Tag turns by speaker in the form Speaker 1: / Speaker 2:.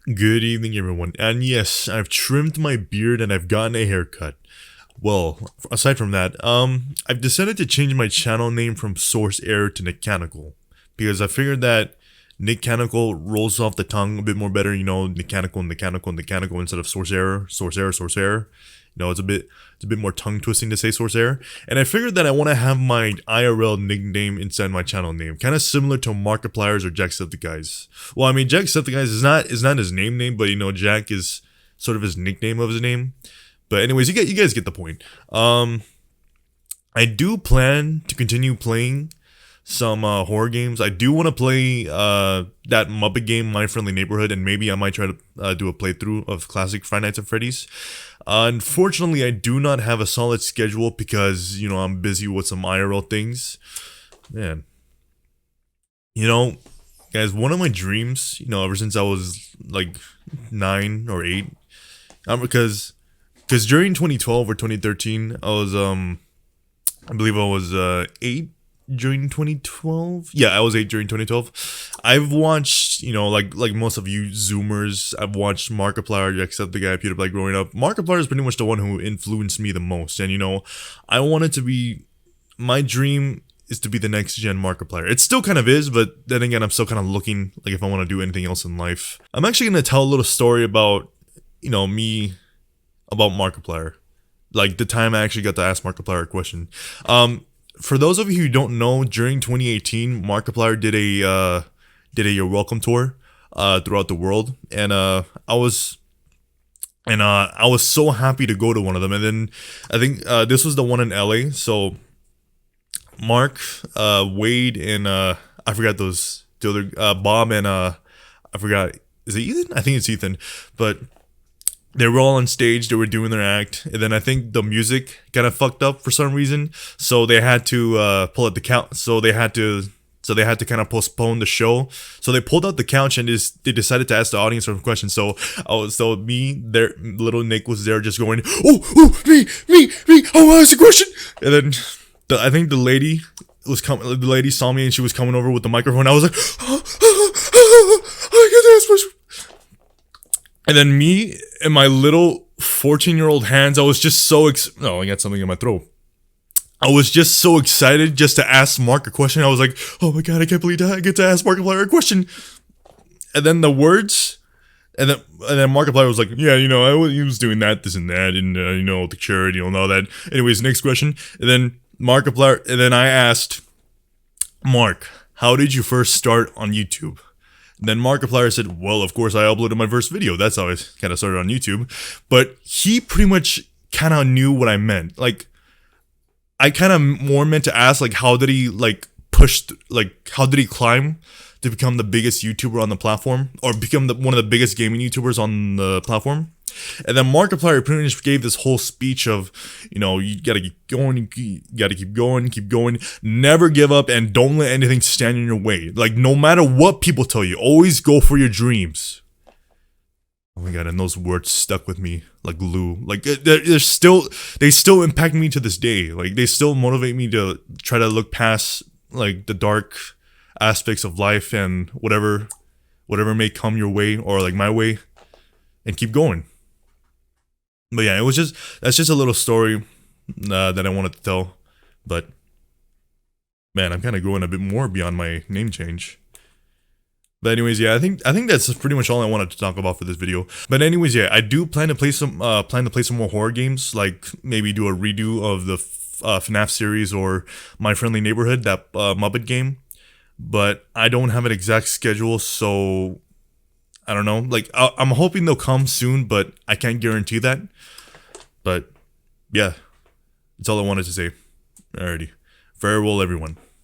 Speaker 1: Good evening, everyone. And yes, I've trimmed my beard and I've gotten a haircut. Well, aside from that, I've decided to change my channel name from Source Error to Nickanical because I figured that Nickanical rolls off the tongue a bit more better. Nickanical instead of Source Error. It's a bit more tongue twisting to say Source Error. And I figured that I want to have my IRL nickname inside my channel name, kind of similar to Markiplier's or Jacksepticeye's. Well, I mean, Jacksepticeye's is not his name, but Jack is sort of his nickname of his name. But anyways, you guys get the point. I do plan to continue playing some horror games. I do want to play that Muppet game, My Friendly Neighborhood, and maybe I might try to do a playthrough of classic Five Nights at Freddy's. Unfortunately, I do not have a solid schedule because I'm busy with some IRL things. Man, guys, one of my dreams, ever since I was like 9 or 8, because during 2012 or 2013, I believe I was 8 during 2012. Yeah, I was 8 during 2012. I've watched, like most of you Zoomers, I've watched Markiplier, except the guy PewDiePie growing up. Markiplier is pretty much the one who influenced me the most, and I wanted to be. My dream is to be the next gen Markiplier. It still kind of is, but then again, I'm still kind of looking like if I want to do anything else in life. I'm actually gonna tell a little story about, me, about Markiplier, like the time I actually got to ask Markiplier a question. For those of you who don't know, during 2018, Markiplier did a welcome tour throughout the world, and I was so happy to go to one of them. And then I think this was the one in LA. So Mark, Wade, and I forgot the other Bob and I forgot, is it Ethan? I think it's Ethan, but they were all on stage, they were doing their act, and then I think the music kind of fucked up for some reason, so they had to pull out the couch. So they had to kind of postpone the show. So they pulled out the couch and they decided to ask the audience some questions. So little Nick was there just going, oh, me, I want to ask a question. And then I think the lady saw me and she was coming over with the microphone. I was like, I get to ask a question. And then me and my little 14-year-old hands, I was just so I got something in my throat. I was just so excited just to ask Mark a question. I was like, oh my god, I can't believe that I get to ask Markiplier a question. And then the words, and then Markiplier was like, yeah, he was doing that, this and that, and the charity, and all that. Anyways, next question. And then I asked Mark, how did you first start on YouTube? Then Markiplier said, well, of course, I uploaded my first video. That's how I kind of started on YouTube. But he pretty much kind of knew what I meant. Like, I kind of more meant to ask, like, how did he, how did he climb to become the biggest YouTuber on the platform? Or become one of the biggest gaming YouTubers on the platform? And then Markiplier pretty much gave this whole speech of, you gotta keep going, keep going, never give up, and don't let anything stand in your way. Like, no matter what people tell you, always go for your dreams. Oh my god, and those words stuck with me like glue. Like, they still impact me to this day. Like, they still motivate me to try to look past, like, the dark aspects of life and whatever may come your way or, like, my way, and keep going. But yeah, that's just a little story that I wanted to tell. But man, I'm kind of going a bit more beyond my name change. But anyways, yeah, I think that's pretty much all I wanted to talk about for this video. But anyways, yeah, I do plan to play some more horror games, like maybe do a redo of the FNAF series or My Friendly Neighborhood, that Muppet game. But I don't have an exact schedule, so I don't know. Like, I'm hoping they'll come soon, but I can't guarantee that. But yeah, that's all I wanted to say. Alrighty, farewell, everyone.